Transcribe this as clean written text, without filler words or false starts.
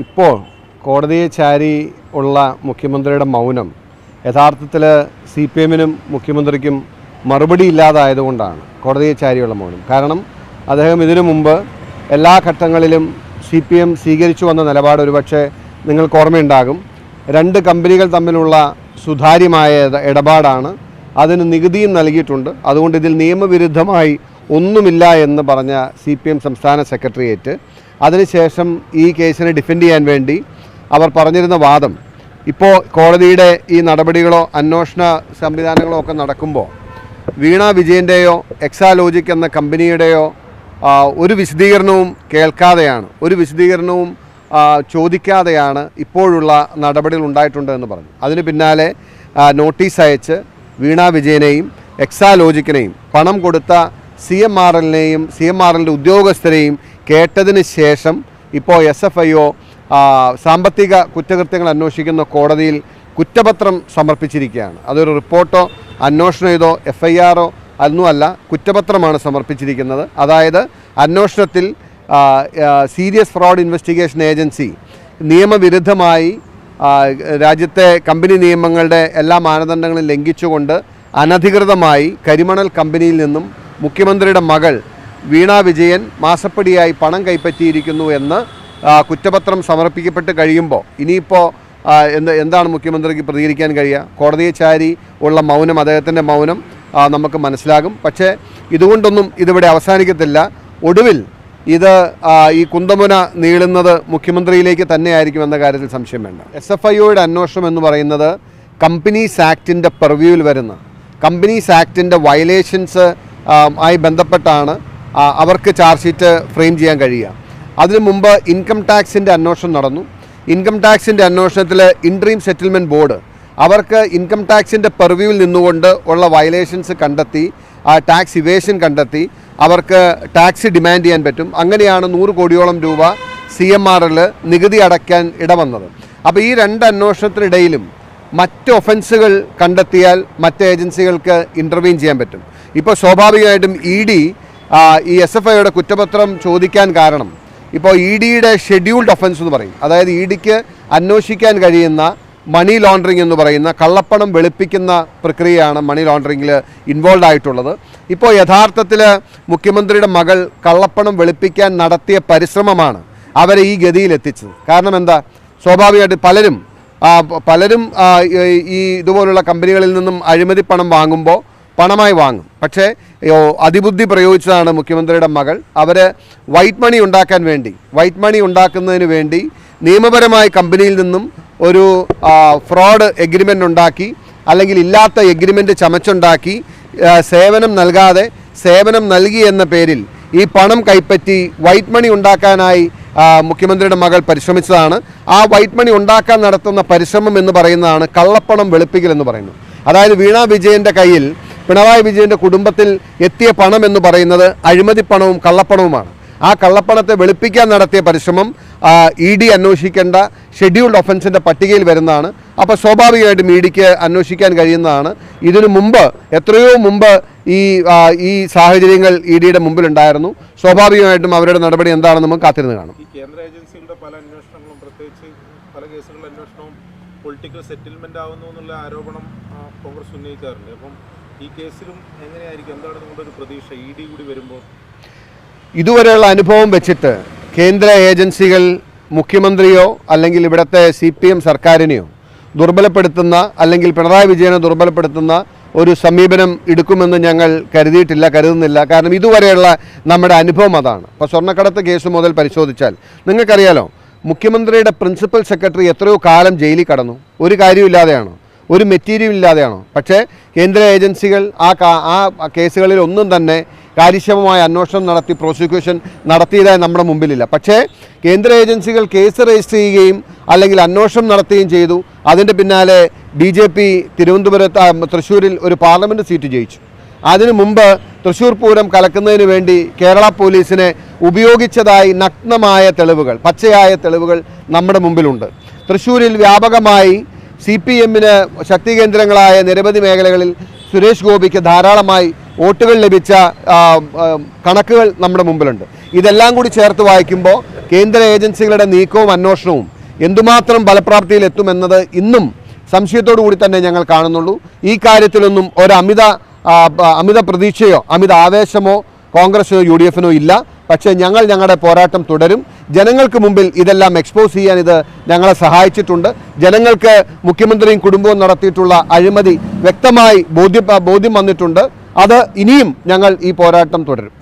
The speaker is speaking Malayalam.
ഇപ്പോൾ കോടതിയെ ചാരി ഉള്ള മുഖ്യമന്ത്രിയുടെ മൗനം യഥാർത്ഥത്തിൽ CPM-നും മുഖ്യമന്ത്രിക്കും മറുപടി ഇല്ലാതായതുകൊണ്ടാണ് കോടതിയെ ചാരിയുള്ള മൗനം. കാരണം അദ്ദേഹം ഇതിനു മുമ്പ് എല്ലാ ഘട്ടങ്ങളിലും CPM സ്വീകരിച്ചു വന്ന നിലപാട് ഒരുപക്ഷെ നിങ്ങൾക്ക് ഓർമ്മയുണ്ടാകും. 2 കമ്പനികൾ തമ്മിലുള്ള സുതാര്യമായ ഇടപാടാണ്, അതിന് നികുതിയും നൽകിയിട്ടുണ്ട്, അതുകൊണ്ട് ഇതിൽ നിയമവിരുദ്ധമായി ഒന്നുമില്ല എന്ന് പറഞ്ഞ CPM സംസ്ഥാന സെക്രട്ടേറിയറ്റ് അതിനുശേഷം ഈ കേസിനെ ഡിഫെൻഡ് ചെയ്യാൻ വേണ്ടി അവർ പറഞ്ഞിരുന്ന വാദം ഇപ്പോൾ കോടതിയുടെ ഈ നടപടികളോ അന്വേഷണ സംവിധാനങ്ങളോ ഒക്കെ നടക്കുമ്പോൾ വീണ വിജയൻ്റെയോ എക്സാലോജിക് എന്ന കമ്പനിയുടെയോ ഒരു വിശദീകരണവും കേൾക്കാതെയാണ്, ഒരു വിശദീകരണവും ചോദിക്കാതെയാണ് ഇപ്പോഴുള്ള നടപടികൾ ഉണ്ടായിട്ടുണ്ട് എന്ന് പറഞ്ഞു. അതിന് പിന്നാലെ നോട്ടീസ് അയച്ച് വീണ വിജയനെയും എക്സാലോജിക്കിനെയും പണം കൊടുത്ത CMRL-നെയും CMRL-ൻ്റെ ഉദ്യോഗസ്ഥരെയും കേട്ടതിന് ശേഷം ഇപ്പോൾ SFIO സാമ്പത്തിക കുറ്റകൃത്യങ്ങൾ അന്വേഷിക്കുന്ന കോടതിയിൽ കുറ്റപത്രം സമർപ്പിച്ചിരിക്കുകയാണ്. അതൊരു റിപ്പോർട്ടോ അന്വേഷണം ചെയ്തോ FIR-ഓ ഒന്നുമല്ല, കുറ്റപത്രമാണ് സമർപ്പിച്ചിരിക്കുന്നത്. അതായത് അന്വേഷണത്തിൽ സീരിയസ് ഫ്രോഡ് ഇൻവെസ്റ്റിഗേഷൻ ഏജൻസി നിയമവിരുദ്ധമായി രാജ്യത്തെ കമ്പനി നിയമങ്ങളുടെ എല്ലാ മാനദണ്ഡങ്ങളും ലംഘിച്ചുകൊണ്ട് അനധികൃതമായി കരിമണൽ കമ്പനിയിൽ നിന്നും മുഖ്യമന്ത്രിയുടെ മകൾ വീണ വിജയൻ മാസപ്പടിയായി പണം കൈപ്പറ്റിയിരിക്കുന്നു എന്ന് കുറ്റപത്രം സമർപ്പിക്കപ്പെട്ട് കഴിയുമ്പോൾ ഇനിയിപ്പോൾ എന്താണ് മുഖ്യമന്ത്രിക്ക് പ്രതികരിക്കാൻ കഴിയുക? കോടതിയെ ചാരി ഉള്ള മൗനം, അദ്ദേഹത്തിൻ്റെ മൗനം നമുക്ക് മനസ്സിലാകും. പക്ഷേ ഇതുകൊണ്ടൊന്നും ഇതിവിടെ അവസാനിക്കത്തില്ല. ഒടുവിൽ ഇത് ഈ കുന്തമുന നീളുന്നത് മുഖ്യമന്ത്രിയിലേക്ക് തന്നെയായിരിക്കും എന്ന കാര്യത്തിൽ സംശയം വേണ്ട. SFIOയുടെ അന്വേഷണം എന്ന് പറയുന്നത് കമ്പനീസ് ആക്ടിൻ്റെ പെർവ്യൂവിൽ വരുന്ന കമ്പനീസ് ആക്ടിൻ്റെ വയലേഷൻസ് ആയി ബന്ധപ്പെട്ടാണ് അവർക്ക് ചാർജ് ഷീറ്റ് ഫ്രെയിം ചെയ്യാൻ കഴിയുക. അതിനു മുമ്പ് ഇൻകം ടാക്സിൻ്റെ അന്വേഷണം നടന്നു. ഇൻകം ടാക്സിൻ്റെ അന്വേഷണത്തിൽ ഇൻട്രീം സെറ്റിൽമെൻറ്റ് ബോർഡ് അവർക്ക് ഇൻകം ടാക്സിൻ്റെ പെർവ്യൂവിൽ നിന്നുകൊണ്ട് ഉള്ള വയലേഷൻസ് കണ്ടെത്തി, ടാക്സ് ഇവേഷൻ കണ്ടെത്തി അവർക്ക് ടാക്സ് ഡിമാൻഡ് ചെയ്യാൻ പറ്റും. അങ്ങനെയാണ് 100 കോടിയോളം രൂപ CMRL നികുതി അടയ്ക്കാൻ ഇടവന്നത്. അപ്പോൾ ഈ 2 അന്വേഷണത്തിനിടയിലും മറ്റ് ഒഫൻസുകൾ കണ്ടെത്തിയാൽ മറ്റ് ഏജൻസികൾക്ക് ഇൻ്റർവീൻ ചെയ്യാൻ പറ്റും. ഇപ്പോൾ സ്വാഭാവികമായിട്ടും ED ഈ SFIയുടെ കുറ്റപത്രം ചോദിക്കാൻ കാരണം ഇപ്പോൾ EDയുടെ ഷെഡ്യൂൾഡ് ഒഫൻസ് എന്ന് പറയും. അതായത് EDക്ക് അന്വേഷിക്കാൻ കഴിയുന്ന മണി ലോണ്ടറിങ് എന്ന് പറയുന്ന കള്ളപ്പണം വെളുപ്പിക്കുന്ന പ്രക്രിയയാണ് മണി ലോണ്ടറിങ്ങിൽ ഇൻവോൾവ് ആയിട്ടുള്ളത്. ഇപ്പോൾ യഥാർത്ഥത്തിൽ മുഖ്യമന്ത്രിയുടെ മകൾ കള്ളപ്പണം വെളുപ്പിക്കാൻ നടത്തിയ പരിശ്രമമാണ് അവരെ ഈ ഗതിയിലെത്തിച്ചത്. കാരണം എന്താ? സ്വാഭാവികമായിട്ട് പലരും ഈ ഇതുപോലുള്ള കമ്പനികളിൽ നിന്നും അഴിമതി പണം വാങ്ങുമ്പോൾ പണമായി വാങ്ങും. പക്ഷേ അതിബുദ്ധി പ്രയോഗിച്ചതാണ് മുഖ്യമന്ത്രിയുടെ മകൾ. അവർ വൈറ്റ് മണി ഉണ്ടാക്കുന്നതിന് വേണ്ടി നിയമപരമായി കമ്പനിയിൽ നിന്നും ഒരു ഫ്രോഡ് എഗ്രിമെൻ്റ് ഉണ്ടാക്കി, അല്ലെങ്കിൽ ഇല്ലാത്ത എഗ്രിമെൻ്റ് ചമച്ചുണ്ടാക്കി സേവനം നൽകാതെ സേവനം നൽകി എന്ന പേരിൽ ഈ പണം കൈപ്പറ്റി വൈറ്റ് മണി ഉണ്ടാക്കാനായി മുഖ്യമന്ത്രിയുടെ മകൾ പരിശ്രമിച്ചതാണ്. ആ വൈറ്റ് മണി ഉണ്ടാക്കാൻ നടത്തുന്ന പരിശ്രമം എന്ന് പറയുന്നതാണ് കള്ളപ്പണം വെളുപ്പിക്കൽ എന്ന് പറയുന്നത്. അതായത് വീണ വിജയൻ്റെ കയ്യിൽ, പിണറായി വിജയൻ്റെ കുടുംബത്തിൽ എത്തിയ പണം എന്ന് പറയുന്നത് അഴിമതി പണവും കള്ളപ്പണവുമാണ്. ആ കള്ളപ്പണത്തെ വെളുപ്പിക്കാൻ നടത്തിയ പരിശ്രമം ED അന്വേഷിക്കേണ്ട ഷെഡ്യൂൾഡ് ഒഫൻസിൻ്റെ പട്ടികയിൽ വരുന്നതാണ്. അപ്പോൾ സ്വാഭാവികമായിട്ടും EDക്ക് അന്വേഷിക്കാൻ കഴിയുന്നതാണ്. ഇതിനു മുമ്പ്, എത്രയോ മുമ്പ് ഈ സാഹചര്യങ്ങൾ EDയുടെ മുമ്പിലുണ്ടായിരുന്നു. സ്വാഭാവികമായിട്ടും അവരുടെ നടപടി എന്താണെന്ന് നമുക്ക് കാത്തിരുന്ന് കാണും. ഈ കേന്ദ്ര ഏജൻസികളുടെ പല അന്വേഷണങ്ങളും, പ്രത്യേകിച്ച് പല കേസുകളുടെ അന്വേഷണവും പൊളിറ്റിക്കൽ സെറ്റിൽമെൻ്റ് ആവുന്നു എന്നുള്ള ആരോപണം കോൺഗ്രസ് ഉന്നയിക്കാറുണ്ട്. അപ്പം ഈ കേസിലും എങ്ങനെയായിരിക്കും? എന്താണ് നിങ്ങളുടെ ഒരു പ്രതീക്ഷ ED കൂടി വരുമ്പോൾ? ഇതുവരെയുള്ള അനുഭവം വെച്ചിട്ട് കേന്ദ്ര ഏജൻസികൾ മുഖ്യമന്ത്രിയോ അല്ലെങ്കിൽ ഇവിടുത്തെ CPM സർക്കാരിനെയോ ദുർബലപ്പെടുത്തുന്ന, അല്ലെങ്കിൽ പിണറായി വിജയനെ ദുർബലപ്പെടുത്തുന്ന ഒരു സമീപനം എടുക്കുമെന്ന് ഞങ്ങൾ കരുതുന്നില്ല. കാരണം ഇതുവരെയുള്ള നമ്മുടെ അനുഭവം അതാണ്. ഇപ്പോൾ സ്വർണ്ണക്കടത്ത് കേസ് മുതൽ പരിശോധിച്ചാൽ നിങ്ങൾക്കറിയാലോ, മുഖ്യമന്ത്രിയുടെ പ്രിൻസിപ്പൽ സെക്രട്ടറി എത്രയോ കാലം ജയിലിൽ കടന്നു. ഒരു കാര്യമില്ലാതെയാണോ? ഒരു മെറ്റീരിയൽ ഇല്ലാതെയാണോ? പക്ഷേ കേന്ദ്ര ഏജൻസികൾ ആ കേസുകളിൽ ഒന്നും തന്നെ കാര്യക്ഷമമായ അന്വേഷണം നടത്തി പ്രോസിക്യൂഷൻ നടത്തിയതായി നമ്മുടെ മുമ്പിലില്ല. പക്ഷേ കേന്ദ്ര ഏജൻസികൾ കേസ് രജിസ്റ്റർ ചെയ്യുകയും അല്ലെങ്കിൽ അന്വേഷണം നടത്തുകയും ചെയ്തു. അതിൻ്റെ പിന്നാലെ BJP തൃശ്ശൂരിൽ ഒരു പാർലമെൻറ്റ് സീറ്റ് ജയിച്ചു. അതിനു മുമ്പ് തൃശ്ശൂർ പൂരം കലക്കുന്നതിന് വേണ്ടി കേരള പോലീസിനെ ഉപയോഗിച്ചതായി നഗ്നമായ തെളിവുകൾ, പച്ചയായ തെളിവുകൾ നമ്മുടെ മുമ്പിലുണ്ട്. തൃശ്ശൂരിൽ വ്യാപകമായി CPM-ന് ശക്തി കേന്ദ്രങ്ങളായ നിരവധി മേഖലകളിൽ സുരേഷ് ഗോപിക്ക് ധാരാളമായി വോട്ടുകൾ ലഭിച്ച കണക്കുകൾ നമ്മുടെ മുമ്പിലുണ്ട്. ഇതെല്ലാം കൂടി ചേർത്ത് വായിക്കുമ്പോൾ കേന്ദ്ര ഏജൻസികളുടെ നീക്കവും അന്വേഷണവും എന്തുമാത്രം ഫലപ്രാപ്തിയിലെത്തുമെന്നത് ഇന്നും സംശയത്തോടു കൂടി തന്നെ ഞങ്ങൾ കാണുന്നുള്ളൂ. ഈ കാര്യത്തിലൊന്നും അമിത പ്രതീക്ഷയോ അമിത ആവേശമോ കോൺഗ്രസിനോ യു ഡി എഫിനോ ഇല്ല. പക്ഷേ ഞങ്ങൾ ഞങ്ങളുടെ പോരാട്ടം തുടരും. ജനങ്ങൾക്ക് മുമ്പിൽ ഇതെല്ലാം എക്സ്പോസ് ചെയ്യാൻ ഇത് ഞങ്ങളെ സഹായിച്ചിട്ടുണ്ട്. ജനങ്ങൾക്ക് മുഖ്യമന്ത്രിയും കുടുംബവും നടത്തിയിട്ടുള്ള അഴിമതി വ്യക്തമായി ബോധ്യം വന്നിട്ടുണ്ട്. അത് ഇനിയും ഞങ്ങൾ ഈ പോരാട്ടം തുടരും.